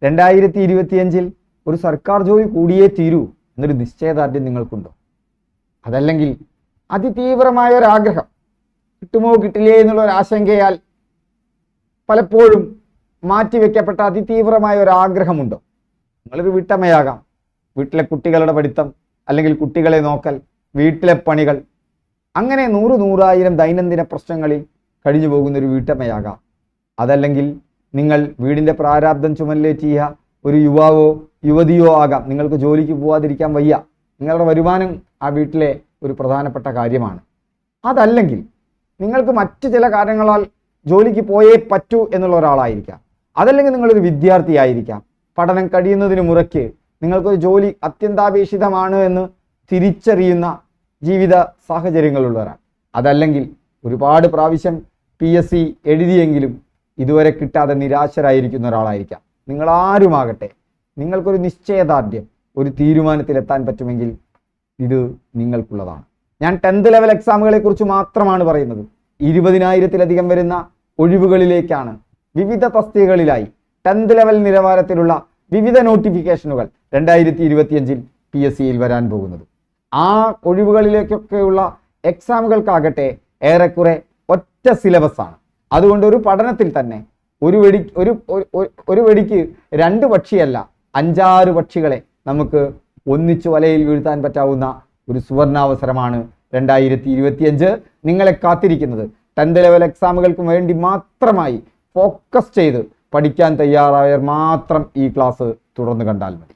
2025 ഒരു സർക്കാർ ജോലി കൂടിയേ തീരൂ എന്നൊരു നിശ്ചയദാർഢ്യം നിങ്ങൾക്കുണ്ടോ? അതല്ലെങ്കിൽ അതിതീവ്രമായ ഒരാഗ്രഹം, കിട്ടുമോ കിട്ടില്ലേ എന്നുള്ള ഒരു ആശങ്കയാൽ പലപ്പോഴും മാറ്റിവെക്കപ്പെട്ട അതിതീവ്രമായ ഒരാഗ്രഹമുണ്ടോ? നിങ്ങളൊരു വീട്ടമ്മയാകാം. വീട്ടിലെ കുട്ടികളുടെ പഠിത്തം, അല്ലെങ്കിൽ കുട്ടികളെ നോക്കൽ, വീട്ടിലെ പണികൾ, അങ്ങനെ നൂറായിരം ദൈനംദിന പ്രശ്നങ്ങളിൽ കഴിഞ്ഞു പോകുന്നൊരു വീട്ടമ്മയാകാം. അതല്ലെങ്കിൽ നിങ്ങൾ വീടിൻ്റെ പ്രാരാബ്ദം ചുമലിലേറ്റിയ ഒരു യുവാവോ യുവതിയോ ആകാം. നിങ്ങൾക്ക് ജോലിക്ക് പോവാതിരിക്കാൻ വയ്യ. നിങ്ങളുടെ വരുമാനം ആ വീട്ടിലെ ഒരു പ്രധാനപ്പെട്ട കാര്യമാണ്. അതല്ലെങ്കിൽ നിങ്ങൾക്ക് മറ്റു ചില കാരണങ്ങളാൽ ജോലിക്ക് പോയേ പറ്റൂ എന്നുള്ള ഒരാളായിരിക്കാം. അതല്ലെങ്കിൽ നിങ്ങളൊരു വിദ്യാർത്ഥിയായിരിക്കാം. പഠനം കഴിയുന്നതിന് മുറയ്ക്ക് നിങ്ങൾക്കൊരു ജോലി അത്യന്താപേക്ഷിതമാണ് എന്ന് തിരിച്ചറിയുന്ന ജീവിത സാഹചര്യങ്ങളുള്ളവരാണ്. അതല്ലെങ്കിൽ ഒരുപാട് പ്രാവശ്യം PSC എഴുതിയെങ്കിലും ഇതുവരെ കിട്ടാതെ നിരാശരായിരിക്കുന്ന ഒരാളായിരിക്കാം. നിങ്ങളാരുമാകട്ടെ, നിങ്ങൾക്കൊരു നിശ്ചയദാർഢ്യം, ഒരു തീരുമാനത്തിലെത്താൻ പറ്റുമെങ്കിൽ ഇത് നിങ്ങൾക്കുള്ളതാണ്. ഞാൻ 10th ലെവൽ എക്സാമുകളെ കുറിച്ച് മാത്രമാണ് പറയുന്നത്. 20,000-ലധികം വരുന്ന ഒഴിവുകളിലേക്കാണ് വിവിധ തസ്തികകളിലായി 10th ലെവൽ നിലവാരത്തിലുള്ള വിവിധ നോട്ടിഫിക്കേഷനുകൾ 2025 PSCയിൽ വരാൻ പോകുന്നത്. ആ ഒഴിവുകളിലേക്കൊക്കെയുള്ള എക്സാമുകൾക്കാകട്ടെ ഏറെക്കുറെ ഒറ്റ സിലബസാണ്. അതുകൊണ്ട് ഒരു പഠനത്തിൽ തന്നെ ഒരു വെടിക്ക് 2 പക്ഷിയല്ല 5-6 പക്ഷികളെ നമുക്ക് ഒന്നിച്ചു വലയിൽ വീഴ്ത്താൻ പറ്റാവുന്ന ഒരു സുവർണാവസരമാണ് 2025 നിങ്ങളെ കാത്തിരിക്കുന്നത്. 10th ലെവൽ എക്സാമുകൾക്ക് വേണ്ടി മാത്രമായി ഫോക്കസ് ചെയ്ത് പഠിക്കാൻ തയ്യാറായവർ മാത്രം ഈ ക്ലാസ് തുടർന്ന് കണ്ടാൽ മതി.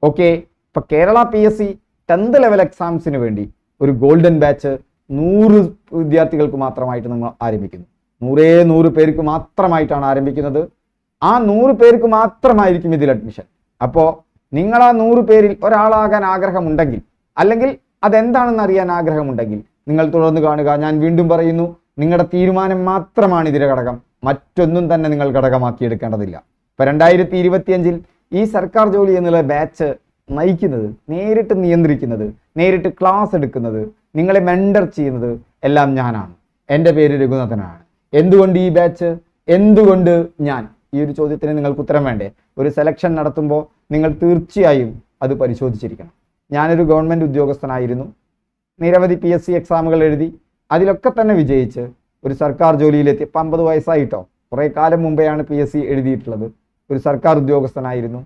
ഓക്കെ, ഇപ്പം കേരള PSC 10th ലെവൽ എക്സാംസിന് വേണ്ടി ഒരു ഗോൾഡൻ ബാച്ച് 100 വിദ്യാർത്ഥികൾക്ക് മാത്രമായിട്ട് നമ്മൾ ആരംഭിക്കുന്നു. 100 പേർക്ക് മാത്രമായിട്ടാണ് ആരംഭിക്കുന്നത്. ആ 100 പേർക്ക് മാത്രമായിരിക്കും ഇതിൽ അഡ്മിഷൻ. അപ്പോൾ നിങ്ങൾ ആ 100 പേരിൽ ഒരാളാകാൻ ആഗ്രഹമുണ്ടെങ്കിൽ, അല്ലെങ്കിൽ അതെന്താണെന്ന് അറിയാൻ ആഗ്രഹമുണ്ടെങ്കിൽ നിങ്ങൾ തുടർന്ന് കാണുക. ഞാൻ വീണ്ടും പറയുന്നു, നിങ്ങളുടെ തീരുമാനം മാത്രമാണ് ഇതിലെ ഘടകം. മറ്റൊന്നും തന്നെ നിങ്ങൾ ഘടകമാക്കിയെടുക്കേണ്ടതില്ല. ഇപ്പം 2025 ഈ സർക്കാർ ജോലി എന്നുള്ള ബാച്ച് നയിക്കുന്നത്, നേരിട്ട് നിയന്ത്രിക്കുന്നത്, നേരിട്ട് ക്ലാസ് എടുക്കുന്നത്, നിങ്ങളെ മെൻഡർ ചെയ്യുന്നത് എല്ലാം ഞാനാണ്. എൻ്റെ പേര് രഘുനാഥനാണ്. എന്തുകൊണ്ട് ഈ ബാച്ച്, എന്തുകൊണ്ട് ഞാൻ? ഈ ഒരു ചോദ്യത്തിന് നിങ്ങൾക്ക് ഉത്തരം വേണ്ടേ? ഒരു സെലക്ഷൻ നടത്തുമ്പോൾ നിങ്ങൾ തീർച്ചയായും അത് പരിശോധിച്ചിരിക്കണം. ഞാനൊരു ഗവൺമെൻറ് ഉദ്യോഗസ്ഥനായിരുന്നു. നിരവധി PSC എക്സാമുകൾ എഴുതി അതിലൊക്കെ തന്നെ വിജയിച്ച് ഒരു സർക്കാർ ജോലിയിലെത്തി. 50 വയസ്സായിട്ടോ, കുറേ കാലം മുമ്പെയാണ് PSC എഴുതിയിട്ടുള്ളത്. ഒരു സർക്കാർ ഉദ്യോഗസ്ഥനായിരുന്നു.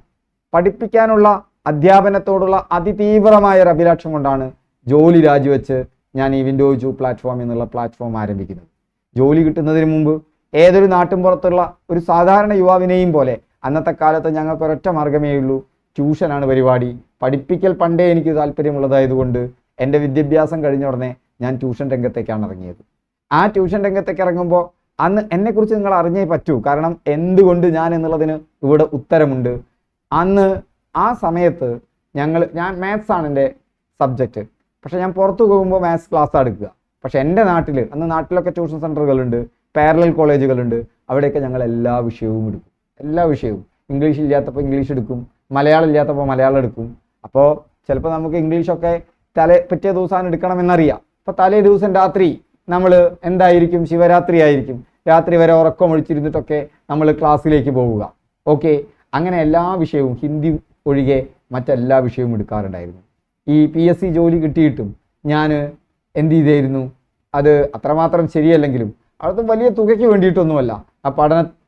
പഠിപ്പിക്കാനുള്ള, അധ്യാപനത്തോടുള്ള അതിതീവ്രമായ ഒരു അഭിലാഷം കൊണ്ടാണ് ജോലി രാജിവെച്ച് ഞാൻ ഈ വിൻഡോസ് പ്ലാറ്റ്ഫോം എന്നുള്ള പ്ലാറ്റ്ഫോം ആരംഭിക്കുന്നത്. ജോലി കിട്ടുന്നതിന് മുമ്പ് ഏതൊരു നാട്ടിൻ പുറത്തുള്ള ഒരു സാധാരണ യുവാവിനെയും പോലെ അന്നത്തെ കാലത്ത് ഞങ്ങൾക്ക് ഒരൊറ്റ മാർഗ്ഗമേ ഉള്ളൂ, ട്യൂഷനാണ് പരിപാടി. പഠിപ്പിക്കൽ പണ്ടേ എനിക്ക് താല്പര്യമുള്ളതായതുകൊണ്ട് എൻ്റെ വിദ്യാഭ്യാസം കഴിഞ്ഞ ഉടനെ ഞാൻ ട്യൂഷൻ രംഗത്തേക്കാണ് ഇറങ്ങിയത്. ആ ട്യൂഷൻ രംഗത്തേക്ക് ഇറങ്ങുമ്പോൾ അന്ന് എന്നെക്കുറിച്ച് നിങ്ങൾ അറിഞ്ഞേ പറ്റൂ. കാരണം എന്തുകൊണ്ട് ഞാൻ എന്നുള്ളതിന് ഇവിടെ ഉത്തരമുണ്ട്. അന്ന് ആ സമയത്ത് ഞാൻ മാത്സ് ആണ് എൻ്റെ സബ്ജക്റ്റ്. പക്ഷേ ഞാൻ പുറത്തു പോകുമ്പോൾ മാത്സ് ക്ലാസ് എടുക്കുക. പക്ഷേ എൻ്റെ നാട്ടിൽ, അന്ന് നാട്ടിലൊക്കെ ട്യൂഷൻ സെൻ്ററുകളുണ്ട്, പാരലൽ കോളേജുകളുണ്ട്. അവിടെയൊക്കെ ഞങ്ങൾ എല്ലാ വിഷയവും എടുക്കും. എല്ലാ വിഷയവും. ഇംഗ്ലീഷ് ഇല്ലാത്തപ്പോൾ ഇംഗ്ലീഷ് എടുക്കും, മലയാളം ഇല്ലാത്തപ്പോൾ മലയാളം എടുക്കും. അപ്പോൾ ചിലപ്പോൾ നമുക്ക് ഇംഗ്ലീഷൊക്കെ പിറ്റേ ദിവസം എടുക്കണമെന്നറിയാം. അപ്പോൾ തലേ ദിവസം രാത്രി നമ്മൾ എന്തായിരിക്കും, ശിവരാത്രി ആയിരിക്കും, രാത്രി വരെ ഉറക്കമൊഴിച്ചിരുന്നിട്ടൊക്കെ നമ്മൾ ക്ലാസ്സിലേക്ക് പോവുക. ഓക്കെ, അങ്ങനെ എല്ലാ വിഷയവും, ഹിന്ദി ഒഴികെ മറ്റെല്ലാ വിഷയവും എടുക്കാറുണ്ടായിരുന്നു. ഈ PSC ജോലി കിട്ടിയിട്ടും ഞാൻ എന്ത് ചെയ്തായിരുന്നു, അത് അത്രമാത്രം ശരിയല്ലെങ്കിലും അത് വലിയ തുകയ്ക്ക് വേണ്ടിയിട്ടൊന്നുമല്ല. ആ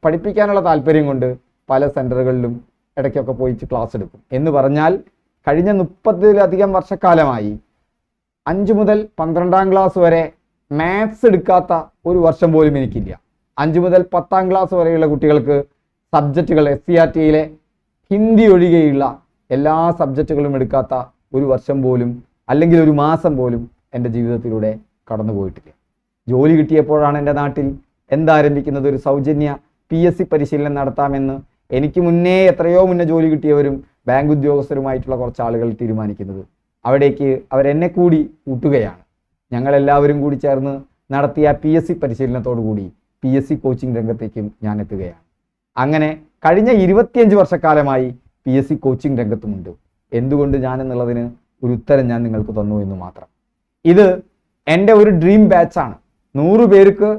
പഠിപ്പിക്കാനുള്ള താല്പര്യം കൊണ്ട് പല സെൻറ്ററുകളിലും ഇടയ്ക്കൊക്കെ പോയിട്ട് ക്ലാസ് എടുക്കും. എന്ന് പറഞ്ഞാൽ കഴിഞ്ഞ 30-ലധികം വർഷക്കാലമായി 5 മുതൽ 12ാം ക്ലാസ് വരെ മാത്സ് എടുക്കാത്ത ഒരു വർഷം പോലും എനിക്കില്ല. 5 മുതൽ 10ാം ക്ലാസ് വരെയുള്ള കുട്ടികൾക്ക് സബ്ജക്റ്റുകൾ, SCRTയിലെ ഹിന്ദി ഒഴികെയുള്ള എല്ലാ സബ്ജക്റ്റുകളും എടുക്കാത്ത ഒരു വർഷം പോലും, അല്ലെങ്കിൽ ഒരു മാസം പോലും എൻ്റെ ജീവിതത്തിലൂടെ കടന്നു പോയിട്ടില്ല. ജോലി കിട്ടിയപ്പോഴാണ് എൻ്റെ നാട്ടിൽ എന്താരംഭിക്കുന്നത്, ഒരു സൗജന്യ PSC പരിശീലനം നടത്താമെന്ന് എനിക്ക് മുന്നേ, എത്രയോ മുന്നേ ജോലി കിട്ടിയവരും ബാങ്ക് ഉദ്യോഗസ്ഥരുമായിട്ടുള്ള കുറച്ച് ആളുകൾ തീരുമാനിക്കുന്നത്. അവിടേക്ക് അവരെന്നെ കൂടി കൂട്ടുകയാണ്. ഞങ്ങളെല്ലാവരും കൂടി ചേർന്ന് നടത്തിയ PSC പരിശീലനത്തോടു കൂടി PSC കോച്ചിങ് രംഗത്തേക്കും ഞാൻ എത്തുകയാണ്. അങ്ങനെ കഴിഞ്ഞ 25 വർഷക്കാലമായി PSC കോച്ചിങ് രംഗത്തുമുണ്ട്. എന്തുകൊണ്ട് ഞാൻ എന്നുള്ളതിന് ഒരു ഉത്തരം ഞാൻ നിങ്ങൾക്ക് തന്നു എന്ന് മാത്രം. ഇത് എൻ്റെ ഒരു ഡ്രീം ബാച്ചാണ്. 100 പേർക്ക്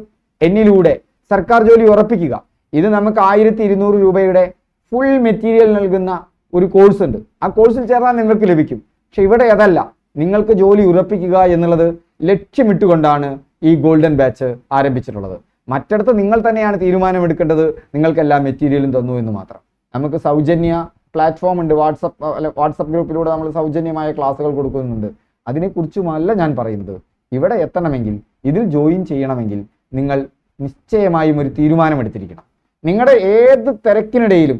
എന്നിലൂടെ സർക്കാർ ജോലി ഉറപ്പിക്കുക. ഇത് നമുക്ക് 1200 രൂപയുടെ ഫുൾ മെറ്റീരിയൽ നൽകുന്ന ഒരു കോഴ്സ് ഉണ്ട്. ആ കോഴ്സിൽ ചേർന്നാൽ നിങ്ങൾക്ക് ലഭിക്കും. പക്ഷെ ഇവിടെ അതല്ല, നിങ്ങൾക്ക് ജോലി ഉറപ്പിക്കുക എന്നുള്ളത് ലക്ഷ്യമിട്ടുകൊണ്ടാണ് ഈ ഗോൾഡൻ ബാച്ച് ആരംഭിച്ചിട്ടുള്ളത്. മറ്റിടത്ത് നിങ്ങൾ തന്നെയാണ് തീരുമാനമെടുക്കേണ്ടത്. നിങ്ങൾക്ക് എല്ലാ മെറ്റീരിയലും തന്നു എന്ന് മാത്രം. നമുക്ക് സൗജന്യ പ്ലാറ്റ്ഫോം ഉണ്ട്, വാട്സപ്പ് ഗ്രൂപ്പിലൂടെ നമ്മൾ സൗജന്യമായ ക്ലാസ്സുകൾ കൊടുക്കുന്നുണ്ട്. അതിനെക്കുറിച്ചുമല്ല ഞാൻ പറയുന്നത്. ഇവിടെ എത്തണമെങ്കിൽ, ഇതിൽ ജോയിൻ ചെയ്യണമെങ്കിൽ നിങ്ങൾ നിശ്ചയമായും ഒരു തീരുമാനമെടുത്തിരിക്കണം. നിങ്ങളുടെ ഏത് തിരക്കിനിടയിലും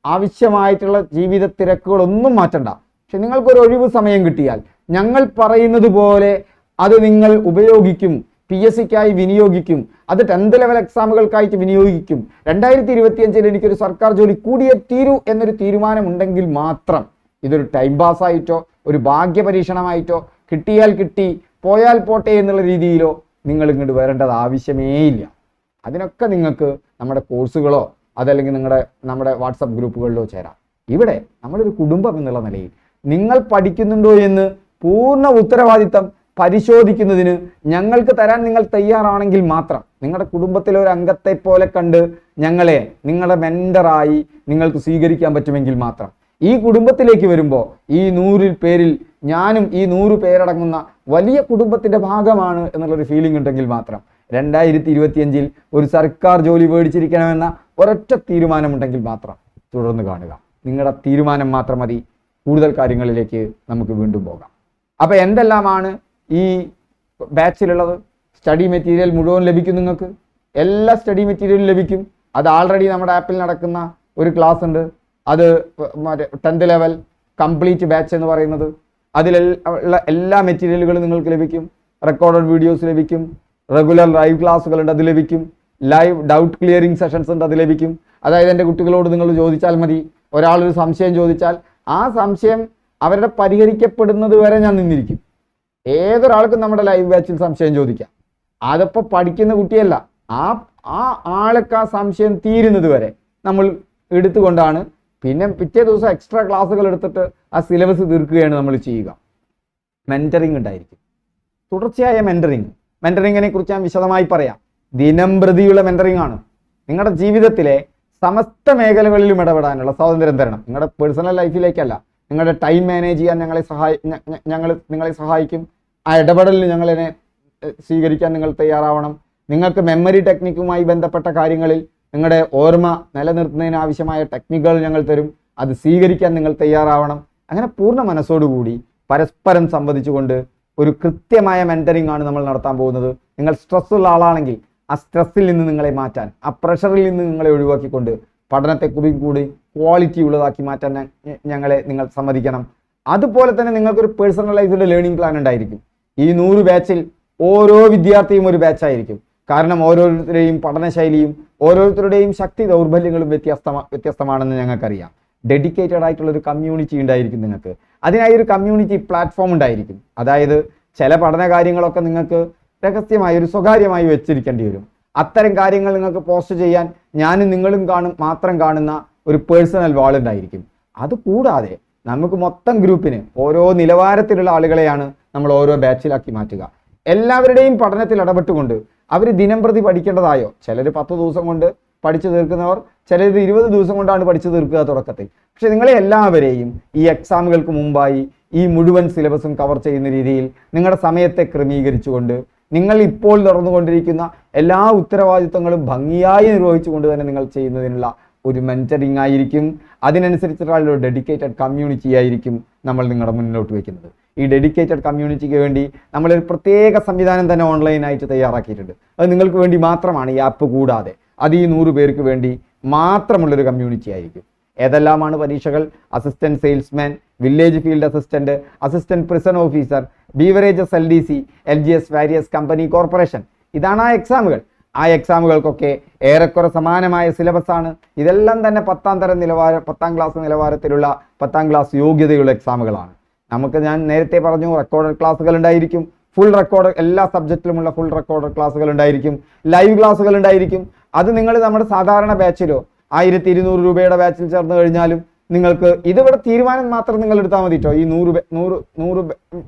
ആവശ്യമായിട്ടുള്ള ജീവിത തിരക്കുകളൊന്നും മാറ്റണ്ട. പക്ഷെ നിങ്ങൾക്കൊരു ഒഴിവ് സമയം കിട്ടിയാൽ ഞങ്ങൾ പറയുന്നത് പോലെ അത് നിങ്ങൾ ഉപയോഗിക്കും, PSCക്കായി വിനിയോഗിക്കും, അത് 10th ലെവൽ എക്സാമുകൾക്കായിട്ട് വിനിയോഗിക്കും. 2025 എനിക്കൊരു സർക്കാർ ജോലി കൂടിയേ തീരൂ എന്നൊരു തീരുമാനമുണ്ടെങ്കിൽ മാത്രം ഇതൊരു ടൈം പാസ്സായിട്ടോ ഒരു ഭാഗ്യപരീക്ഷണമായിട്ടോ കിട്ടിയാൽ കിട്ടി പോയാൽ പോട്ടെ എന്നുള്ള രീതിയിലോ നിങ്ങൾ ഇങ്ങോട്ട് വരേണ്ടത് ആവശ്യമേയില്ല. അതിനൊക്കെ നിങ്ങൾക്ക് നമ്മുടെ കോഴ്സുകളോ അതല്ലെങ്കിൽ നമ്മുടെ വാട്സപ്പ് ഗ്രൂപ്പുകളിലോ ചേരാം. ഇവിടെ നമ്മളൊരു കുടുംബം എന്നുള്ള നിലയിൽ നിങ്ങൾ പഠിക്കുന്നുണ്ടോ എന്ന് പൂർണ്ണ ഉത്തരവാദിത്തം പരിശോധിക്കുന്നതിന് ഞങ്ങൾക്ക് തരാൻ നിങ്ങൾ തയ്യാറാണെങ്കിൽ മാത്രം, നിങ്ങളുടെ കുടുംബത്തിലെ ഒരു അംഗത്തെ പോലെ കണ്ട് ഞങ്ങളെ നിങ്ങളുടെ മെന്ററായി നിങ്ങൾക്ക് സ്വീകരിക്കാൻ പറ്റുമെങ്കിൽ മാത്രം, ഈ കുടുംബത്തിലേക്ക് വരുമ്പോൾ ഈ 100 പേരിൽ ഞാനും ഈ 100 പേരടങ്ങുന്ന വലിയ കുടുംബത്തിന്റെ ഭാഗമാണ് എന്നുള്ളൊരു ഫീലിംഗ് ഉണ്ടെങ്കിൽ മാത്രം 2025 ഒരു സർക്കാർ ജോലി മേടിച്ചിരിക്കണമെന്ന ഒരൊറ്റ തീരുമാനമുണ്ടെങ്കിൽ മാത്രം തുടർന്ന് കാണുക. നിങ്ങളുടെ തീരുമാനം മാത്രം മതി. കൂടുതൽ കാര്യങ്ങളിലേക്ക് നമുക്ക് വീണ്ടും പോകാം. അപ്പോൾ എന്തെല്ലാമാണ് ഈ ബാച്ചിലുള്ളത്? സ്റ്റഡി മെറ്റീരിയൽ മുഴുവൻ ലഭിക്കും. നിങ്ങൾക്ക് എല്ലാ സ്റ്റഡി മെറ്റീരിയലും ലഭിക്കും. അത് ആൾറെഡി നമ്മുടെ ആപ്പിൽ നടക്കുന്ന ഒരു ക്ലാസ് ഉണ്ട്. അത് 10th ലെവൽ കംപ്ലീറ്റ് ബാച്ച് എന്ന് പറയുന്നത്. അതിലുള്ള എല്ലാ മെറ്റീരിയലുകളും നിങ്ങൾക്ക് ലഭിക്കും. റെക്കോർഡഡ് വീഡിയോസ് ലഭിക്കും, റെഗുലർ ലൈവ് ക്ലാസ്സുകളുണ്ട്, അത് ലഭിക്കും, ലൈവ് ഡൗട്ട് ക്ലിയറിംഗ് സെഷൻസ് ഉണ്ട്, അത് ലഭിക്കും. അതായത് എൻ്റെ കുട്ടികളോട് നിങ്ങൾ ചോദിച്ചാൽ മതി, ഒരാളൊരു സംശയം ചോദിച്ചാൽ ആ സംശയം അവരുടെ പരിഹരിക്കപ്പെടുന്നത് വരെ ഞാൻ നിന്നിരിക്കും. ഏതൊരാൾക്കും നമ്മുടെ ലൈവ് ബാച്ചിൽ സംശയം ചോദിക്കാം. അതിപ്പോൾ പഠിക്കുന്ന കുട്ടിയല്ല, ആ ആൾക്ക് ആ സംശയം തീരുന്നത് വരെ നമ്മൾ എടുത്തുകൊണ്ടാണ് പിന്നെ പിറ്റേ ദിവസം എക്സ്ട്രാ ക്ലാസ്സുകൾ എടുത്തിട്ട് ആ സിലബസ് തീർക്കുകയാണ് നമ്മൾ ചെയ്യുക. മെന്ററിങ് ഉണ്ടായിരിക്കും, തുടർച്ചയായ മെന്ററിങ്ങിനെ കുറിച്ച് ഞാൻ വിശദമായി പറയാം. ദിനംപ്രതിയുള്ള മെന്ററിങ് ആണ്. നിങ്ങളുടെ ജീവിതത്തിലെ സമസ്ത മേഖലകളിലും ഇടപെടാനുള്ള സ്വാതന്ത്ര്യം തരണം. നിങ്ങളുടെ പേഴ്സണൽ ലൈഫിലേക്കല്ല, നിങ്ങളുടെ ടൈം മാനേജ് ചെയ്യാൻ നിങ്ങളെ സഹായിക്കും. ആ ഇടപെടലിൽ ഞങ്ങളതിനെ സ്വീകരിക്കാൻ നിങ്ങൾ തയ്യാറാവണം. നിങ്ങൾക്ക് മെമ്മറി ടെക്നിക്കുമായി ബന്ധപ്പെട്ട കാര്യങ്ങളിൽ നിങ്ങളുടെ ഓർമ്മ നിലനിർത്തുന്നതിന് ആവശ്യമായ ടെക്നിക്കുകൾ ഞങ്ങൾ തരും. അത് സ്വീകരിക്കാൻ നിങ്ങൾ തയ്യാറാവണം. അങ്ങനെ പൂർണ്ണ മനസ്സോടുകൂടി പരസ്പരം സംവദിച്ചുകൊണ്ട് ഒരു കൃത്യമായ മെന്ററിംഗ് ആണ് നമ്മൾ നടത്താൻ പോകുന്നത്. നിങ്ങൾ സ്ട്രെസ്സുള്ള ആളാണെങ്കിൽ ആ സ്ട്രെസ്സിൽ നിന്ന് നിങ്ങളെ മാറ്റാൻ, ആ പ്രഷറിൽ നിന്ന് നിങ്ങളെ ഒഴിവാക്കിക്കൊണ്ട് പഠനത്തെ കൂടി ക്വാളിറ്റി ഉള്ളതാക്കി മാറ്റാൻ നിങ്ങൾ സമ്മതിക്കണം. അതുപോലെ തന്നെ നിങ്ങൾക്കൊരു പേഴ്സണലൈസ്ഡ് ലേണിംഗ് പ്ലാൻ ഉണ്ടായിരിക്കും. ഈ 100 ബാച്ചിൽ ഓരോ വിദ്യാർത്ഥിയും ഒരു ബാച്ചായിരിക്കും. കാരണം ഓരോരുത്തരുടെയും പഠനശൈലിയും ഓരോരുത്തരുടെയും ശക്തി ദൗർബല്യങ്ങളും വ്യത്യസ്തമാണെന്ന് ഞങ്ങൾക്കറിയാം. ഡെഡിക്കേറ്റഡ് ആയിട്ടുള്ള ഒരു കമ്മ്യൂണിറ്റി ഉണ്ടായിരിക്കും നിങ്ങൾക്ക്. അതിനായി ഒരു കമ്മ്യൂണിറ്റി പ്ലാറ്റ്ഫോം ഉണ്ടായിരിക്കും. അതായത് ചില പഠന കാര്യങ്ങളൊക്കെ നിങ്ങൾക്ക് രഹസ്യമായി ഒരു സ്വകാര്യമായി വെച്ചിരിക്കേണ്ടി വരും. അത്തരം കാര്യങ്ങൾ നിങ്ങൾക്ക് പോസ്റ്റ് ചെയ്യാൻ ഞാനും നിങ്ങളും മാത്രം കാണുന്ന ഒരു പേഴ്സണൽ വാൾ ഉണ്ടായിരിക്കും. അതുകൂടാതെ നമുക്ക് മൊത്തം ഗ്രൂപ്പിന് ഓരോ നിലവാരത്തിലുള്ള ആളുകളെയാണ് നമ്മൾ ഓരോ ബാച്ചിലാക്കി മാറ്റുക. എല്ലാവരുടെയും പഠനത്തിൽ ഇടപെട്ടുകൊണ്ട് അവർ ദിനംപ്രതി പഠിക്കേണ്ടതായോ, ചിലർ 10 ദിവസം കൊണ്ട് പഠിച്ചു തീർക്കുന്നവർ, ചിലർ 20 ദിവസം കൊണ്ടാണ് പഠിച്ചു തീർക്കുക തുടക്കത്തിൽ. പക്ഷെ നിങ്ങളെ എല്ലാവരെയും ഈ എക്സാമുകൾക്ക് മുമ്പായി ഈ മുഴുവൻ സിലബസും കവർ ചെയ്യുന്ന രീതിയിൽ നിങ്ങളുടെ സമയത്തെ ക്രമീകരിച്ചുകൊണ്ട് നിങ്ങൾ ഇപ്പോൾ നടന്നുകൊണ്ടിരിക്കുന്ന എല്ലാ ഉത്തരവാദിത്വങ്ങളും ഭംഗിയായി നിർവഹിച്ചുകൊണ്ട് തന്നെ നിങ്ങൾ ചെയ്യുന്നതിനുള്ള ഒരു മെന്ററിംഗ് ആയിരിക്കും. അതിനനുസരിച്ചിട്ടുള്ള ഒരു ഡെഡിക്കേറ്റഡ് കമ്മ്യൂണിറ്റി ആയിരിക്കും നമ്മൾ നിങ്ങളുടെ മുന്നിലോട്ട് വയ്ക്കുന്നത്. ഈ ഡെഡിക്കേറ്റഡ് കമ്മ്യൂണിറ്റിക്ക് വേണ്ടി നമ്മളൊരു പ്രത്യേക സംവിധാനം തന്നെ ഓൺലൈനായിട്ട് തയ്യാറാക്കിയിട്ടുണ്ട്. അത് നിങ്ങൾക്ക് വേണ്ടി മാത്രമാണ്. ഈ ആപ്പ് കൂടാതെ അത് ഈ 100 പേർക്ക് വേണ്ടി മാത്രമുള്ളൊരു കമ്മ്യൂണിറ്റി ആയിരിക്കും. ഏതെല്ലാമാണ് പരീക്ഷകൾ? Assistant salesman, village field assistant, assistant prison officer, beverages LDC, LGS various company corporation. ഇതാണ് ആ എക്സാമുകൾ. ആ എക്സാമുകൾക്കൊക്കെ ഏറെക്കുറെ സമാനമായ സിലബസാണ്. ഇതെല്ലാം തന്നെ 10ാം ക്ലാസ് നിലവാരത്തിലുള്ള 10ാം ക്ലാസ് യോഗ്യതയുള്ള എക്സാമുകളാണ്. ഞാൻ നേരത്തെ പറഞ്ഞു, റെക്കോർഡഡ് ക്ലാസ്സുകൾ ഉണ്ടായിരിക്കും. ഫുൾ റെക്കോർഡ് എല്ലാ സബ്ജക്റ്റിലുമുള്ള ഫുൾ റെക്കോർഡഡ് ക്ലാസ്സുകൾ ഉണ്ടായിരിക്കും. ലൈവ് ക്ലാസ്സുകൾ ഉണ്ടായിരിക്കും. അത് നിങ്ങൾ നമ്മുടെ സാധാരണ ബാച്ചിലോ 1200 രൂപയുടെ ബാച്ചിൽ ചേർന്ന് കഴിഞ്ഞാലും നിങ്ങൾക്ക് ഇതിവിടെ തീരുമാനം മാത്രം നിങ്ങൾ എടുത്താൽ മതി കേട്ടോ. ഈ 100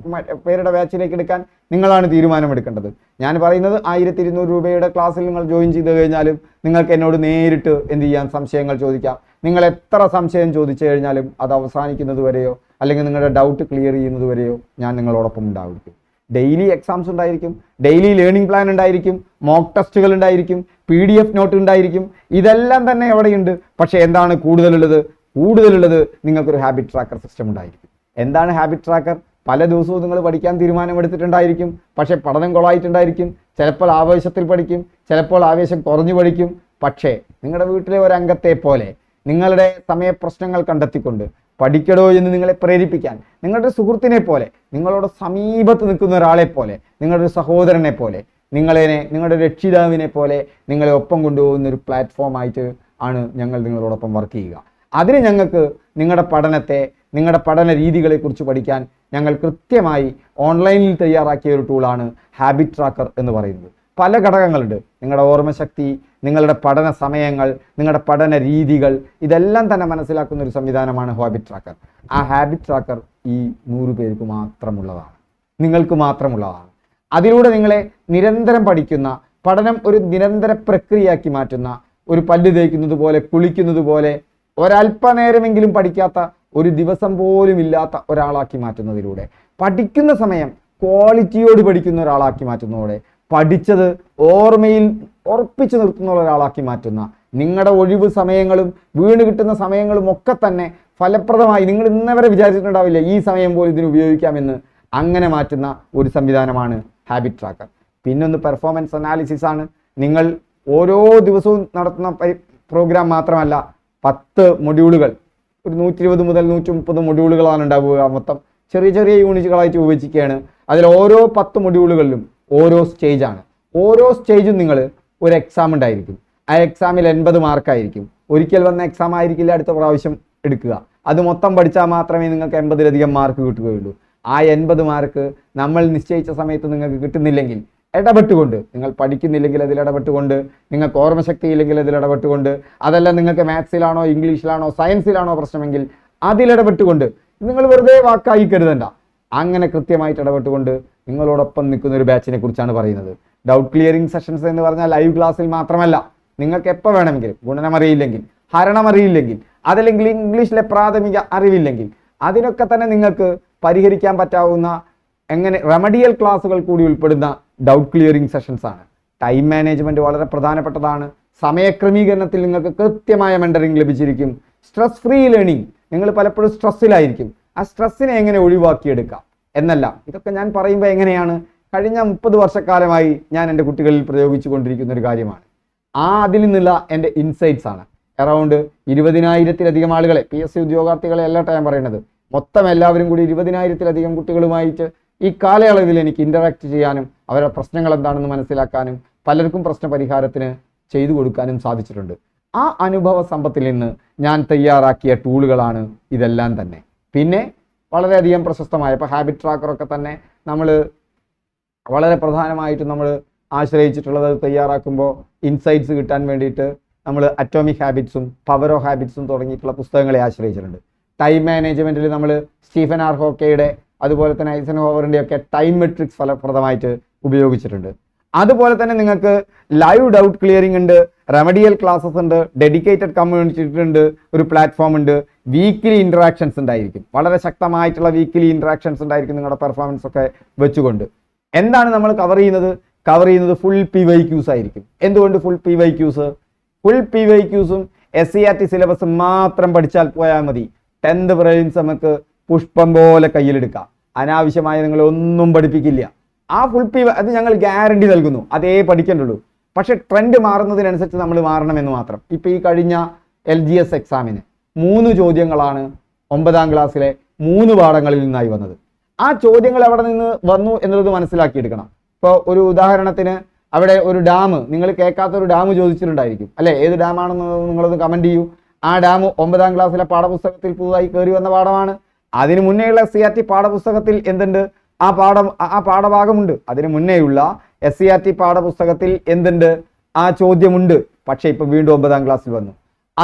പേരുടെ ബാച്ചിലേക്ക് എടുക്കാൻ നിങ്ങളാണ് തീരുമാനമെടുക്കേണ്ടത്. ഞാൻ പറയുന്നത് 1200 രൂപയുടെ ക്ലാസ്സിൽ നിങ്ങൾ ജോയിൻ ചെയ്ത് കഴിഞ്ഞാലും നിങ്ങൾക്ക് എന്നോട് നേരിട്ട് എന്ത് ചെയ്യാം, സംശയങ്ങൾ ചോദിക്കാം. നിങ്ങൾ എത്ര സംശയം ചോദിച്ചു കഴിഞ്ഞാലും അത് അവസാനിക്കുന്നത് വരെയോ അല്ലെങ്കിൽ നിങ്ങളുടെ ഡൗട്ട് ക്ലിയർ ചെയ്യുന്നത് വരെയോ ഞാൻ നിങ്ങളോടൊപ്പം ഉണ്ടായിരിക്കും. ഡെയിലി എക്സാംസ് ഉണ്ടായിരിക്കും, ഡെയിലി ലേണിംഗ് പ്ലാൻ ഉണ്ടായിരിക്കും, മോക്ക് ടെസ്റ്റുകൾ ഉണ്ടായിരിക്കും, PDF നോട്ട് ഉണ്ടായിരിക്കും. ഇതെല്ലാം തന്നെ എവിടെയുണ്ട്. പക്ഷേ എന്താണ് കൂടുതലുള്ളത് നിങ്ങൾക്കൊരു ഹാബിറ്റ് ട്രാക്കർ സിസ്റ്റം ഉണ്ടായിരിക്കും. എന്താണ് ഹാബിറ്റ് ട്രാക്കർ? പല ദിവസവും നിങ്ങൾ പഠിക്കാൻ തീരുമാനമെടുത്തിട്ടുണ്ടായിരിക്കും, പക്ഷേ പഠനം കൊളായിട്ടുണ്ടായിരിക്കും. ചിലപ്പോൾ ആവേശത്തിൽ പഠിക്കും, ചിലപ്പോൾ ആവേശം കുറഞ്ഞു പഠിക്കും. പക്ഷേ നിങ്ങളുടെ വീട്ടിലെ ഒരു അംഗത്തെ പോലെ നിങ്ങളുടെ സമയപ്രശ്നങ്ങൾ കണ്ടെത്തിക്കൊണ്ട് പഠിക്കടോ എന്ന് നിങ്ങളെ പ്രേരിപ്പിക്കാൻ നിങ്ങളുടെ സുഹൃത്തിനെ പോലെ, നിങ്ങളോട് സമീപത്ത് നിൽക്കുന്ന ഒരാളെ പോലെ, നിങ്ങളുടെ സഹോദരനെ പോലെ, നിങ്ങളുടെ രക്ഷിതാവിനെ പോലെ നിങ്ങളെ ഒപ്പം കൊണ്ടുപോകുന്ന ഒരു പ്ലാറ്റ്ഫോമായിട്ട് ആണ് ഞങ്ങൾ നിങ്ങളോടൊപ്പം വർക്ക് ചെയ്യുക. അതിന് ഞങ്ങൾക്ക് നിങ്ങളുടെ പഠനത്തെ, നിങ്ങളുടെ പഠന രീതികളെക്കുറിച്ച് പഠിക്കാൻ ഞങ്ങൾ കൃത്യമായി ഓൺലൈനിൽ തയ്യാറാക്കിയ ഒരു ടൂളാണ് ഹാബിറ്റ് ട്രാക്കർ എന്ന് പറയുന്നത്. പല ഘടകങ്ങളുണ്ട്. നിങ്ങളുടെ ഓർമ്മശക്തി, നിങ്ങളുടെ പഠന സമയങ്ങൾ, നിങ്ങളുടെ പഠന രീതികൾ, ഇതെല്ലാം തന്നെ മനസ്സിലാക്കുന്ന ഒരു സംവിധാനമാണ് ഹാബിറ്റ് ട്രാക്കർ. ആ ഹാബിറ്റ് ട്രാക്കർ ഈ 100 പേർക്ക് മാത്രമുള്ളതാണ്, നിങ്ങൾക്ക് മാത്രമുള്ളതാണ്. അതിലൂടെ നിങ്ങളെ നിരന്തരം പഠിക്കുന്ന, പഠനം ഒരു നിരന്തര പ്രക്രിയയാക്കി മാറ്റുന്ന, ഒരു പല്ല് തേക്കുന്നത് പോലെ, കുളിക്കുന്നത് പോലെ, ഒരല്പനേരമെങ്കിലും പഠിക്കാത്ത, ഒരു ദിവസം പോലും ഇല്ലാത്ത ഒരാളാക്കി മാറ്റുന്നതിലൂടെ, പഠിക്കുന്ന സമയം ക്വാളിറ്റിയോട് പഠിക്കുന്ന ഒരാളാക്കി മാറ്റുന്നതോടെ, പഠിച്ചത് ഓർമ്മയിൽ ഉറപ്പിച്ചു നിർത്തുന്ന ഒരാളാക്കി മാറ്റുന്ന, നിങ്ങളുടെ ഒഴിവ് സമയങ്ങളും വീണ് കിട്ടുന്ന സമയങ്ങളും ഒക്കെ തന്നെ ഫലപ്രദമായി, നിങ്ങൾ ഇന്നവരെ വിചാരിച്ചിട്ടുണ്ടാവില്ല ഈ സമയം പോലും ഇതിന് ഉപയോഗിക്കാമെന്ന്, അങ്ങനെ മാറ്റുന്ന ഒരു സംവിധാനമാണ് ഹാബിറ്റ് ട്രാക്കർ. പിന്നൊന്ന് പെർഫോമൻസ് അനാലിസിസ് ആണ്. നിങ്ങൾ ഓരോ ദിവസവും നടത്തുന്ന പ്രോഗ്രാം മാത്രമല്ല, 10 മൊഡ്യൂളുകൾ, ഒരു 120 മുതൽ 130 മൊഡ്യൂളുകളാണ് ഉണ്ടാവുക. മൊത്തം ചെറിയ ചെറിയ യൂണിറ്റുകളായിട്ട് വിഭജിക്കുകയാണ്. അതിൽ ഓരോ 10 മൊഡ്യൂളുകളിലും ഓരോ സ്റ്റേജാണ്. ഓരോ സ്റ്റേജും നിങ്ങൾ ഒരു എക്സാം ഉണ്ടായിരിക്കും. ആ എക്സാമിൽ 80 മാർക്കായിരിക്കും. ഒരിക്കൽ വന്ന എക്സാം ആയിരിക്കില്ല അടുത്ത പ്രാവശ്യം എടുക്കുക. അത് മൊത്തം പഠിച്ചാൽ മാത്രമേ നിങ്ങൾക്ക് 80-ലധികം മാർക്ക് കിട്ടുകയുള്ളൂ. ആ 80 മാർക്ക് നമ്മൾ നിശ്ചയിച്ച സമയത്ത് നിങ്ങൾക്ക് കിട്ടുന്നില്ലെങ്കിൽ ഇടപെട്ടുകൊണ്ട്, നിങ്ങൾ പഠിക്കുന്നില്ലെങ്കിൽ അതിൽ ഇടപെട്ടുകൊണ്ട്, നിങ്ങൾക്ക് ഓർമ്മശക്തി ഇല്ലെങ്കിൽ അതിൽ ഇടപെട്ടുകൊണ്ട്, അതല്ല നിങ്ങൾക്ക് മാത്സിലാണോ ഇംഗ്ലീഷിലാണോ സയൻസിലാണോ പ്രശ്നമെങ്കിൽ അതിലിടപെട്ടുകൊണ്ട്, നിങ്ങൾ വെറുതെ വാക്കായി കരുതണ്ട, അങ്ങനെ കൃത്യമായിട്ട് ഇടപെട്ടുകൊണ്ട് നിങ്ങളോടൊപ്പം നിൽക്കുന്ന ഒരു ബാച്ചിനെ കുറിച്ചാണ് പറയുന്നത്. ഡൗട്ട് ക്ലിയറിംഗ് സെഷൻസ് എന്ന് പറഞ്ഞാൽ ലൈവ് ക്ലാസ്സിൽ മാത്രമല്ല, നിങ്ങൾക്ക് എപ്പോൾ വേണമെങ്കിലും, ഗുണനം അറിയില്ലെങ്കിൽ, ഹരണം അറിയില്ലെങ്കിൽ, അതല്ലെങ്കിൽ ഇംഗ്ലീഷിലെ പ്രാഥമിക അറിവില്ലെങ്കിൽ, അതിനൊക്കെ തന്നെ നിങ്ങൾക്ക് പരിഹരിക്കാൻ പറ്റാവുന്ന എങ്ങനെ റെമഡിയൽ ക്ലാസ്സുകൾ കൂടി ഉൾപ്പെടുന്ന ഡൗട്ട് ക്ലിയറിംഗ് സെഷൻസ് ആണ്. ടൈം മാനേജ്മെന്റ് വളരെ പ്രധാനപ്പെട്ടതാണ്. സമയക്രമീകരണത്തിൽ നിങ്ങൾക്ക് കൃത്യമായ മെന്ററിംഗ് ലഭിച്ചിരിക്കും. സ്ട്രെസ് ഫ്രീ ലേണിംഗ്, നിങ്ങൾ പലപ്പോഴും സ്ട്രെസ്സിലായിരിക്കും. ആ സ്ട്രെസ്സിനെ എങ്ങനെ ഒഴിവാക്കിയെടുക്കാം എന്നല്ല, ഇതൊക്കെ ഞാൻ പറയുമ്പോൾ എങ്ങനെയാണ്, കഴിഞ്ഞ 30 വർഷക്കാലമായി ഞാൻ എൻ്റെ കുട്ടികളിൽ പ്രയോഗിച്ചു കൊണ്ടിരിക്കുന്ന ഒരു കാര്യമാണ്. അതിൽ നിന്നുള്ള എൻ്റെ ഇൻസൈറ്റ്സ് ആണ്. അറൗണ്ട് 20,000-ലധികം ആളുകളെ, PSC ഉദ്യോഗാർത്ഥികളെ അല്ല ഞാൻ പറയുന്നത്, മൊത്തം എല്ലാവരും കൂടി 20,000-ലധികം കുട്ടികളുമായിട്ട് ഈ കാലയളവിൽ എനിക്ക് ഇൻ്ററാക്ട് ചെയ്യാനും അവരുടെ പ്രശ്നങ്ങൾ എന്താണെന്ന് മനസ്സിലാക്കാനും പലർക്കും പ്രശ്ന പരിഹാരത്തിന് ചെയ്തു കൊടുക്കാനും സാധിച്ചിട്ടുണ്ട്. ആ അനുഭവ സമ്പത്തിൽ നിന്ന് ഞാൻ തയ്യാറാക്കിയ ടൂളുകളാണ് ഇതെല്ലാം തന്നെ. പിന്നെ വളരെയധികം പ്രശസ്തമായ, ഇപ്പോൾ ഹാബിറ്റ് ട്രാക്കറൊക്കെ തന്നെ നമ്മൾ വളരെ പ്രധാനമായിട്ടും നമ്മൾ ആശ്രയിച്ചിട്ടുള്ളത് തയ്യാറാക്കുമ്പോൾ ഇൻസൈറ്റ്സ് കിട്ടാൻ വേണ്ടിയിട്ട് നമ്മൾ അറ്റോമിക് ഹാബിറ്റ്സും പവർ ഓഫ് ഹാബിറ്റ്സും തുടങ്ങിയിട്ടുള്ള പുസ്തകങ്ങളെ ആശ്രയിച്ചിട്ടുണ്ട്. ടൈം മാനേജ്മെൻറ്റിൽ നമ്മൾ സ്റ്റീഫൻ ആർ ഹോക്കയുടെ അതുപോലെ തന്നെ ഐസൻഹോവറിൻ്റെ ഒക്കെ ടൈം മെട്രിക്സ് ഫലപ്രദമായിട്ട് ഉപയോഗിച്ചിട്ടുണ്ട്. അതുപോലെ തന്നെ നിങ്ങൾക്ക് ലൈവ് ഡൗട്ട് ക്ലിയറിംഗ് ഉണ്ട്, റെമഡിയൽ ക്ലാസ്സസ് ഉണ്ട്, ഡെഡിക്കേറ്റഡ് കമ്മ്യൂണിറ്റി ഉണ്ട്, ഒരു പ്ലാറ്റ്ഫോം ഉണ്ട്, വീക്കിലി ഇൻട്രാക്ഷൻസ് ഉണ്ടായിരിക്കും, വളരെ ശക്തമായിട്ടുള്ള വീക്കിലി ഇൻട്രാക്ഷൻസ് ഉണ്ടായിരിക്കും നിങ്ങളുടെ പെർഫോമൻസ് ഒക്കെ വെച്ചുകൊണ്ട്. എന്താണ് നമ്മൾ കവർ ചെയ്യുന്നത് ഫുൾ PYQs ആയിരിക്കും. എന്തുകൊണ്ട് ഫുൾ PYQs? ഫുൾ PYQസും SCERT സിലബസും മാത്രം പഠിച്ചാൽ പോയാൽ മതി. 10th പ്രിലിംസ് നമുക്ക് പുഷ്പം പോലെ കയ്യിലെടുക്കാം. അനാവശ്യമായി നിങ്ങൾ ഒന്നും പഠിപ്പിക്കില്ല. ആ ഫുൾ അത് ഞങ്ങൾ ഗ്യാരണ്ടി നൽകുന്നു, അതേ പഠിക്കേണ്ടുള്ളൂ. പക്ഷെ ട്രെൻഡ് മാറുന്നതിനനുസരിച്ച് നമ്മൾ മാറണമെന്ന് മാത്രം. ഇപ്പോൾ ഈ കഴിഞ്ഞ LGS എക്സാമിന് 3 ചോദ്യങ്ങളാണ് 9ാം ക്ലാസ്സിലെ 3 പാഠങ്ങളിൽ നിന്നായി വന്നത്. ആ ചോദ്യങ്ങൾ എവിടെ നിന്ന് വന്നു എന്നുള്ളത് മനസ്സിലാക്കിയെടുക്കണം. ഇപ്പോൾ ഒരു ഉദാഹരണത്തിന് അവിടെ ഒരു ഡാം, നിങ്ങൾ കേൾക്കാത്ത ഒരു ഡാം ചോദിച്ചിട്ടുണ്ടായിരിക്കും അല്ലേ? ഏത് ഡാമാണെന്ന് നിങ്ങളൊന്ന് കമൻറ്റ് ചെയ്യൂ. ആ ഡാം 9ാം ക്ലാസ്സിലെ പാഠപുസ്തകത്തിൽ പുതുതായി കയറി വന്ന പാഠമാണ്. അതിന് മുന്നേയുള്ള SCERT പാഠപുസ്തകത്തിൽ എന്തുണ്ട്? ആ പാഠഭാഗമുണ്ട്. അതിന് മുന്നേയുള്ള SCERT പാഠപുസ്തകത്തിൽ എന്തുണ്ട്? ആ ചോദ്യമുണ്ട്. പക്ഷേ ഇപ്പം വീണ്ടും 9ാം ക്ലാസ്സിൽ വന്നു.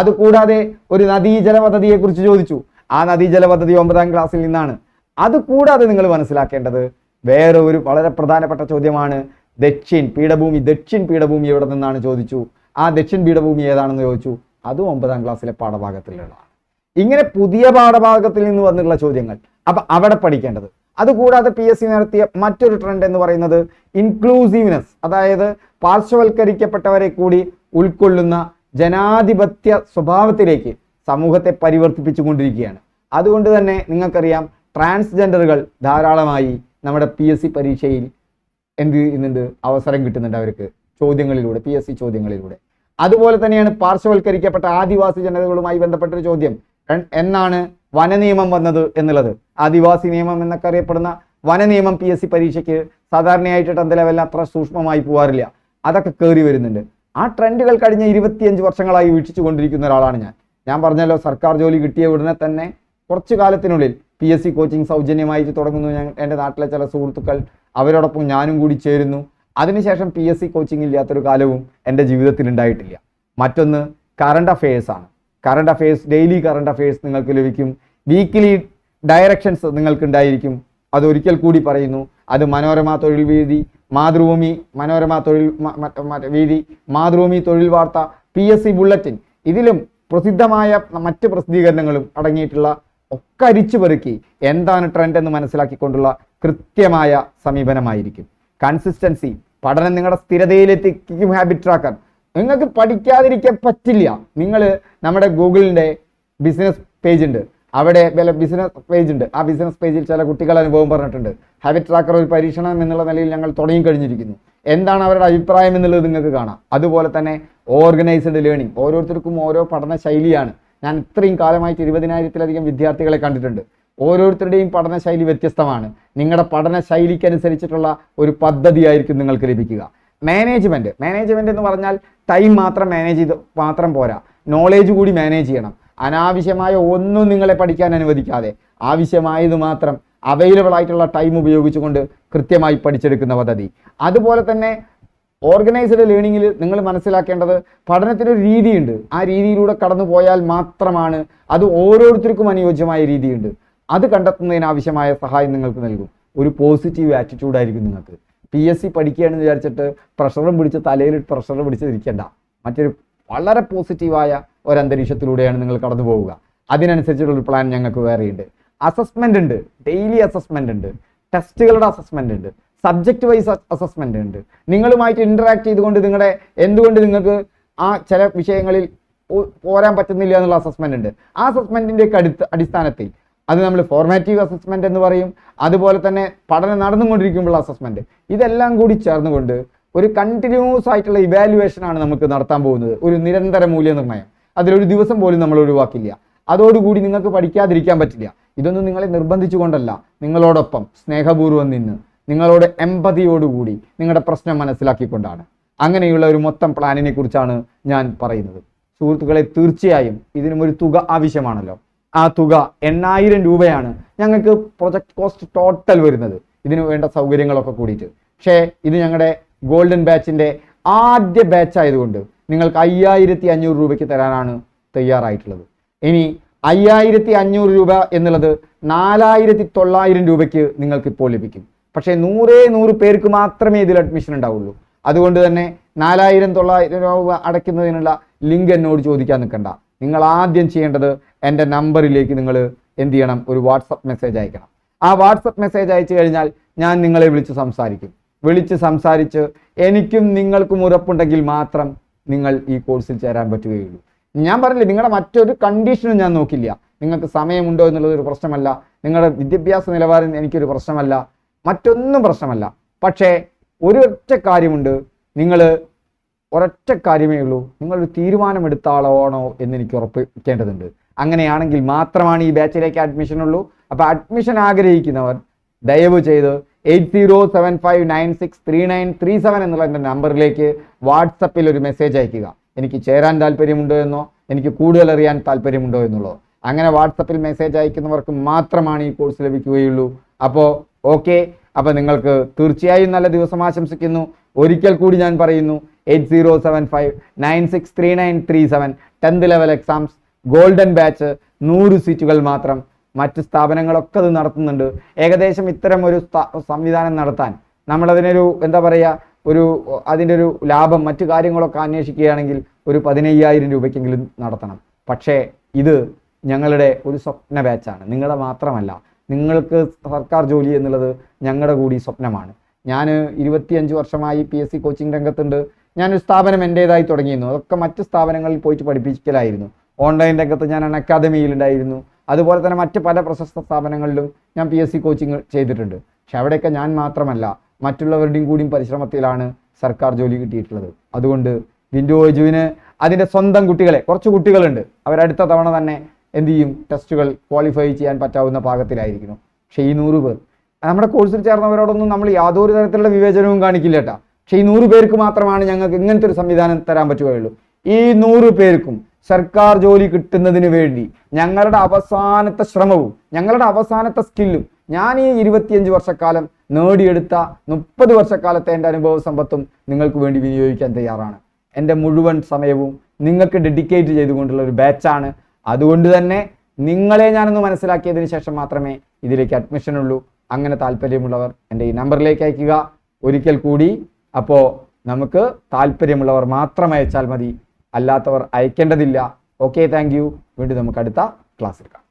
അതുകൂടാതെ ഒരു നദീജല പദ്ധതിയെക്കുറിച്ച് ചോദിച്ചു. ആ നദീജല പദ്ധതി 9ാം ക്ലാസ്സിൽ നിന്നാണ്. അതുകൂടാതെ നിങ്ങൾ മനസ്സിലാക്കേണ്ടത് വേറെ ഒരു വളരെ പ്രധാനപ്പെട്ട ചോദ്യമാണ് ദക്ഷിൺ പീഠഭൂമി എവിടെ നിന്നാണ് ചോദിച്ചു. ആ ദക്ഷിൺ പീഠഭൂമി ഏതാണെന്ന് ചോദിച്ചു. അതും 9ാം ക്ലാസ്സിലെ പാഠഭാഗത്തിലുള്ളതാണ്. ഇങ്ങനെ പുതിയ പാഠഭാഗത്തിൽ നിന്ന് വന്നിട്ടുള്ള ചോദ്യങ്ങൾ അപ്പൊ അവിടെ പഠിക്കേണ്ടത്. അതുകൂടാതെ PSC നടത്തിയ മറ്റൊരു ട്രെൻഡ് എന്ന് പറയുന്നത് ഇൻക്ലൂസീവ്നെസ്, അതായത് പാർശ്വവൽക്കരിക്കപ്പെട്ടവരെ കൂടി ഉൾക്കൊള്ളുന്ന ജനാധിപത്യ സ്വഭാവത്തിലേക്ക് സമൂഹത്തെ പരിവർത്തിപ്പിച്ചുകൊണ്ടിരിക്കുകയാണ്. അതുകൊണ്ട് തന്നെ നിങ്ങൾക്കറിയാം ട്രാൻസ്ജെൻഡറുകൾ ധാരാളമായി നമ്മുടെ PSC പരീക്ഷയിൽ എന്ത് ചെയ്യുന്നുണ്ട്, അവസരം കിട്ടുന്നുണ്ട് അവർക്ക് ചോദ്യങ്ങളിലൂടെ, PSC ചോദ്യങ്ങളിലൂടെ. അതുപോലെ തന്നെയാണ് പാർശ്വവൽക്കരിക്കപ്പെട്ട ആദിവാസി ജനതകളുമായി ബന്ധപ്പെട്ടൊരു ചോദ്യം, എന്നാണ് വനനിയമം വന്നത് എന്നുള്ളത്. ആദിവാസി നിയമം എന്നൊക്കെ അറിയപ്പെടുന്ന വനനിയമം PSC പരീക്ഷയ്ക്ക് സാധാരണയായിട്ട് 10th ലെവലിൽ അത്ര സൂക്ഷ്മമായി പോകാറില്ല. അതൊക്കെ കയറി വരുന്നുണ്ട്. ആ ട്രെൻഡുകൾ കഴിഞ്ഞ 25 വർഷങ്ങളായി വീക്ഷിച്ചു കൊണ്ടിരിക്കുന്ന ഒരാളാണ് ഞാൻ പറഞ്ഞല്ലോ, സർക്കാർ ജോലി കിട്ടിയ ഉടനെ തന്നെ കുറച്ചു കാലത്തിനുള്ളിൽ PSC കോച്ചിങ് സൗജന്യമായിട്ട് തുടങ്ങുന്നു. എൻ്റെ നാട്ടിലെ ചില സുഹൃത്തുക്കൾ, അവരോടൊപ്പം ഞാനും കൂടി ചേരുന്നു. അതിനുശേഷം PSC കോച്ചിങ് ഇല്ലാത്തൊരു കാലവും എൻ്റെ ജീവിതത്തിൽ ഉണ്ടായിട്ടില്ല. മറ്റൊന്ന് കറണ്ട് അഫയേഴ്സ് ആണ്. Current affairs, daily current affairs നിങ്ങൾക്ക് ലഭിക്കും. വീക്കിലി ഡയറക്ഷൻസ് നിങ്ങൾക്ക് ഉണ്ടായിരിക്കും. അതൊരിക്കൽ കൂടി പറയുന്നു, അത് മനോരമ തൊഴിൽ വീതി, മാതൃഭൂമി മനോരമ തൊഴിൽ വീതി, മാതൃഭൂമി തൊഴിൽ വാർത്ത, PSC ബുള്ളറ്റിൻ, ഇതിലും പ്രസിദ്ധമായ മറ്റ് പ്രസിദ്ധീകരണങ്ങളും അടങ്ങിയിട്ടുള്ള ഒക്കെ അരിച്ചു പെറുക്കി എന്താണ് ട്രെൻഡ് എന്ന് മനസ്സിലാക്കിക്കൊണ്ടുള്ള കൃത്യമായ സമീപനമായിരിക്കും. കൺസിസ്റ്റൻസി, പഠനം നിങ്ങളുടെ സ്ഥിരതയിലെത്തിക്കും. ഹാബിറ്റ് ട്രാക്കർ, നിങ്ങൾക്ക് പഠിക്കാതിരിക്കാൻ പറ്റില്ല. നിങ്ങൾ നമ്മുടെ ഗൂഗിളിൻ്റെ ബിസിനസ് പേജ് ഉണ്ട്, അവിടെ ബിസിനസ് പേജ് ഉണ്ട്. ആ ബിസിനസ് പേജിൽ ചില കുട്ടികൾ അനുഭവം പറഞ്ഞിട്ടുണ്ട്. ഹാബിറ്റ് ട്രാക്കർ ഒരു പരീക്ഷണം എന്നുള്ള നിലയിൽ ഞങ്ങൾ തുടങ്ങിക്കഴിഞ്ഞിരിക്കുന്നു. എന്താണ് അവരുടെ അഭിപ്രായം എന്നുള്ളത് നിങ്ങൾക്ക് കാണാം. അതുപോലെ തന്നെ ഓർഗനൈസ്ഡ് ലേണിംഗ്, ഓരോരുത്തർക്കും ഓരോ പഠന ശൈലിയാണ്. ഞാൻ ഇത്രയും കാലമായിട്ട് 20,000-ലധികം വിദ്യാർത്ഥികളെ കണ്ടിട്ടുണ്ട്. ഓരോരുത്തരുടെയും പഠന ശൈലി വ്യത്യസ്തമാണ്. നിങ്ങളുടെ പഠന ശൈലിക്കനുസരിച്ചിട്ടുള്ള ഒരു പദ്ധതിയായിരിക്കും നിങ്ങൾക്ക് ലഭിക്കുക. മാനേജ്മെന്റ് എന്ന് പറഞ്ഞാൽ ടൈം മാത്രം മാനേജ് ചെയ്ത് മാത്രം പോരാ, നോളേജ് കൂടി മാനേജ് ചെയ്യണം. അനാവശ്യമായ ഒന്നും നിങ്ങളെ പഠിക്കാൻ അനുവദിക്കാതെ ആവശ്യമായത് മാത്രം അവൈലബിൾ ആയിട്ടുള്ള ടൈം ഉപയോഗിച്ചുകൊണ്ട് കൃത്യമായി പഠിച്ചെടുക്കുന്ന പദ്ധതി. അതുപോലെ തന്നെ ഓർഗനൈസ്ഡ് ലേണിങ്ങിൽ നിങ്ങൾ മനസ്സിലാക്കേണ്ടത് പഠനത്തിനൊരു രീതിയുണ്ട്. ആ രീതിയിലൂടെ കടന്നു പോയാൽ മാത്രമാണ്, അത് ഓരോരുത്തർക്കും അനുയോജ്യമായ രീതിയുണ്ട്. അത് കണ്ടെത്തുന്നതിന് ആവശ്യമായ സഹായം നിങ്ങൾക്ക് നൽകും. ഒരു പോസിറ്റീവ് ആറ്റിറ്റ്യൂഡായിരിക്കും നിങ്ങൾക്ക്. PSC പഠിക്കുകയാണെന്ന് വിചാരിച്ചിട്ട് തലയിൽ പ്രഷർ പിടിച്ചിരിക്കേണ്ട. മറ്റൊരു വളരെ പോസിറ്റീവായ ഒരു അന്തരീക്ഷത്തിലൂടെയാണ് നിങ്ങൾ കടന്നു പോവുക. അതിനനുസരിച്ചുള്ള ഒരു പ്ലാൻ ഞങ്ങൾക്ക് വേറെയുണ്ട്. അസസ്മെന്റ് ഉണ്ട്, ഡെയിലി അസസ്മെന്റ് ഉണ്ട്, ടെസ്റ്റുകളുടെ അസസ്മെന്റ് ഉണ്ട്, സബ്ജക്റ്റ് വൈസ് അസസ്മെന്റ് ഉണ്ട്. നിങ്ങളുമായിട്ട് ഇന്ററാക്ട് ചെയ്തുകൊണ്ട് എന്തുകൊണ്ട് നിങ്ങൾക്ക് ആ ചില വിഷയങ്ങളിൽ പോരാൻ പറ്റുന്നില്ല എന്നുള്ള അസസ്മെന്റ് ഉണ്ട്. ആ അസസ്മെന്റിന്റെ അടിസ്ഥാനത്തിൽ അത് നമ്മൾ ഫോർമാറ്റീവ് അസസ്മെന്റ് എന്ന് പറയും. അതുപോലെ തന്നെ പഠനം നടന്നുകൊണ്ടിരിക്കുമ്പോൾ അസസ്മെന്റ്, ഇതെല്ലാം കൂടി ചേർന്നുകൊണ്ട് ഒരു കണ്ടിന്യൂസ് ആയിട്ടുള്ള ഇവാലുവേഷൻ ആണ് നമുക്ക് നടത്താൻ പോകുന്നത്. ഒരു നിരന്തര മൂല്യനിർണ്ണയം, അതിലൊരു ദിവസം പോലും നമ്മൾ ഒഴിവാക്കില്ല. അതോടുകൂടി നിങ്ങൾക്ക് പഠിക്കാതിരിക്കാൻ പറ്റില്ല. ഇതൊന്നും നിങ്ങളെ നിർബന്ധിച്ചുകൊണ്ടല്ല, നിങ്ങളോടൊപ്പം സ്നേഹപൂർവ്വം നിന്ന് നിങ്ങളോട് എമ്പതിയോടുകൂടി നിങ്ങളുടെ പ്രശ്നം മനസ്സിലാക്കിക്കൊണ്ടാണ്. അങ്ങനെയുള്ള ഒരു മൊത്തം പ്ലാനിനെ കുറിച്ചാണ് ഞാൻ പറയുന്നത്. സുഹൃത്തുക്കളെ, തീർച്ചയായും ഇതിനും ഒരു തുക ആവശ്യമാണല്ലോ. ആ തുക 8,000 രൂപയാണ് ഞങ്ങൾക്ക് പ്രൊജക്ട് കോസ്റ്റ് ടോട്ടൽ വരുന്നത്, ഇതിനു വേണ്ട സൗകര്യങ്ങളൊക്കെ കൂടിയിട്ട്. പക്ഷേ ഇത് ഞങ്ങളുടെ ഗോൾഡൻ ബാച്ചിൻ്റെ ആദ്യ ബാച്ച് ആയതുകൊണ്ട് നിങ്ങൾക്ക് 5,500 രൂപയ്ക്ക് തരാനാണ് തയ്യാറായിട്ടുള്ളത്. ഇനി 5,500 രൂപ എന്നുള്ളത് 4,900 രൂപയ്ക്ക് നിങ്ങൾക്ക് ഇപ്പോൾ ലഭിക്കും. പക്ഷേ 100 പേർക്ക് മാത്രമേ ഇതിൽ അഡ്മിഷൻ ഉണ്ടാവുള്ളൂ. അതുകൊണ്ട് തന്നെ 4,900 രൂപ അടയ്ക്കുന്നതിനുള്ള ലിങ്ക് എന്നോട് ചോദിക്കാൻ നിൽക്കണ്ട. നിങ്ങൾ ആദ്യം ചെയ്യേണ്ടത് എൻ്റെ നമ്പറിലേക്ക് നിങ്ങൾ എന്ത് ചെയ്യണം, ഒരു വാട്സപ്പ് മെസ്സേജ് അയക്കണം. ആ വാട്സപ്പ് മെസ്സേജ് അയച്ചു കഴിഞ്ഞാൽ ഞാൻ നിങ്ങളെ വിളിച്ച് സംസാരിച്ച് എനിക്കും നിങ്ങൾക്കും ഉറപ്പുണ്ടെങ്കിൽ മാത്രം നിങ്ങൾ ഈ കോഴ്സിൽ ചേരാൻ പറ്റുകയുള്ളൂ. ഞാൻ പറഞ്ഞില്ലേ, നിങ്ങളുടെ മറ്റൊരു കണ്ടീഷനും ഞാൻ നോക്കില്ല. നിങ്ങൾക്ക് സമയമുണ്ടോ എന്നുള്ളത് ഒരു പ്രശ്നമല്ല, നിങ്ങളുടെ വിദ്യാഭ്യാസ നിലവാരം എനിക്കൊരു പ്രശ്നമല്ല, മറ്റൊന്നും പ്രശ്നമല്ല. പക്ഷേ ഒരൊറ്റ കാര്യമുണ്ട്, ഒരൊറ്റ കാര്യമേ ഉള്ളൂ, നിങ്ങളൊരു തീരുമാനമെടുത്ത ആളാണോ എന്ന് എനിക്ക് ഉറപ്പിക്കേണ്ടതുണ്ട്. അങ്ങനെയാണെങ്കിൽ മാത്രമാണ് ഈ ബാച്ചിലേക്ക് അഡ്മിഷൻ ഉള്ളൂ. അപ്പോൾ അഡ്മിഷൻ ആഗ്രഹിക്കുന്നവർ ദയവ് ചെയ്ത് 8075963937 എന്നുള്ള എൻ്റെ നമ്പറിലേക്ക് വാട്സപ്പിൽ ഒരു മെസ്സേജ് അയക്കുക. എനിക്ക് ചേരാൻ താല്പര്യമുണ്ടോ എന്നോ, എനിക്ക് കൂടുതൽ അറിയാൻ താല്പര്യമുണ്ടോ എന്നുള്ളതോ. അങ്ങനെ വാട്സപ്പിൽ മെസ്സേജ് അയക്കുന്നവർക്ക് മാത്രമാണ് ഈ കോഴ്സ് ലഭിക്കുകയുള്ളൂ. അപ്പോൾ ഓക്കെ, അപ്പോൾ നിങ്ങൾക്ക് തീർച്ചയായും നല്ല ദിവസം ആശംസിക്കുന്നു. ഒരിക്കൽ കൂടി ഞാൻ പറയുന്നു, 8075963937. 10th level exams golden batch 100 സീറ്റുകൾ മാത്രം. മറ്റ് സ്ഥാപനങ്ങളൊക്കെ അത് നടത്തുന്നുണ്ട്. ഏകദേശം ഇത്തരം ഒരു സംവിധാനം നടത്താൻ നമ്മളതിനൊരു എന്താ പറയുക, അതിൻ്റെ ഒരു ലാഭം മറ്റു കാര്യങ്ങളൊക്കെ അന്വേഷിക്കുകയാണെങ്കിൽ ഒരു 15,000 രൂപയ്ക്കെങ്കിലും നടത്തണം. പക്ഷേ ഇത് ഞങ്ങളുടെ ഒരു സ്വപ്ന ബാച്ചാണ്, നിങ്ങളുടെ മാത്രമല്ല. നിങ്ങൾക്ക് സർക്കാർ ജോലി എന്നുള്ളത് ഞങ്ങളുടെ കൂടി സ്വപ്നമാണ്. ഞാൻ 25 വർഷമായി PSC കോച്ചിങ് രംഗത്തുണ്ട്. ഞാനൊരു സ്ഥാപനം എൻ്റേതായി തുടങ്ങിയിരുന്നു. അതൊക്കെ മറ്റ് സ്ഥാപനങ്ങളിൽ പോയിട്ട് പഠിപ്പിക്കലായിരുന്നു. ഓൺലൈൻ രംഗത്ത് ഞാൻ അക്കാദമിയിലുണ്ടായിരുന്നു. അതുപോലെ തന്നെ മറ്റ് പല പ്രശസ്ത സ്ഥാപനങ്ങളിലും ഞാൻ PSC കോച്ചിങ് ചെയ്തിട്ടുണ്ട്. പക്ഷെ അവിടെയൊക്കെ ഞാൻ മാത്രമല്ല, മറ്റുള്ളവരുടെയും കൂടിയും പരിശ്രമത്തിലാണ് സർക്കാർ ജോലി കിട്ടിയിട്ടുള്ളത്. അതുകൊണ്ട് വിൻഡോ എജുവിന് അതിൻ്റെ സ്വന്തം കുട്ടികളെ, കുറച്ച് കുട്ടികളുണ്ട്, അവരടുത്ത തവണ തന്നെ എന്ത് ചെയ്യും, ടെസ്റ്റുകൾ ക്വാളിഫൈ ചെയ്യാൻ പറ്റാവുന്ന പാകത്തിലായിരിക്കുന്നു. പക്ഷേ ഈ 100 പേർ നമ്മുടെ കോഴ്സിൽ ചേർന്നവരോടൊന്നും നമ്മൾ യാതൊരു തരത്തിലുള്ള വിവേചനവും കാണിക്കില്ല കേട്ടോ. പക്ഷേ ഈ 100 പേർക്ക് മാത്രമാണ് ഞങ്ങൾക്ക് ഇങ്ങനത്തെ ഒരു സംവിധാനം തരാൻ പറ്റുകയുള്ളൂ. ഈ 100 പേർക്കും സർക്കാർ ജോലി കിട്ടുന്നതിന് വേണ്ടി ഞങ്ങളുടെ അവസാനത്തെ ശ്രമവും ഞങ്ങളുടെ അവസാനത്തെ സ്കില്ലും, ഞാൻ ഈ 25 വർഷക്കാലം നേടിയെടുത്ത 30 വർഷക്കാലത്തെ എൻ്റെ അനുഭവ സമ്പത്തും നിങ്ങൾക്ക് വേണ്ടി വിനിയോഗിക്കാൻ തയ്യാറാണ്. എൻ്റെ മുഴുവൻ സമയവും നിങ്ങൾക്ക് ഡെഡിക്കേറ്റ് ചെയ്തുകൊണ്ടുള്ള ഒരു ബാച്ചാണ്. അതുകൊണ്ട് തന്നെ നിങ്ങളെ ഞാനൊന്ന് മനസ്സിലാക്കിയതിന് ശേഷം മാത്രമേ ഇതിലേക്ക് അഡ്മിഷൻ ഉള്ളൂ. അങ്ങനെ താല്പര്യമുള്ളവർ എൻ്റെ ഈ നമ്പറിലേക്ക് അയക്കുക. ഒരിക്കൽ കൂടി, അപ്പോൾ നമുക്ക് താല്പര്യമുള്ളവർ മാത്രം അയച്ചാൽ മതി, അല്ലാത്തവർ അയക്കേണ്ടതില്ല. Okay, thank you. വീണ്ടും നമുക്ക് അടുത്ത ക്ലാസ്സിൽ കാണാം.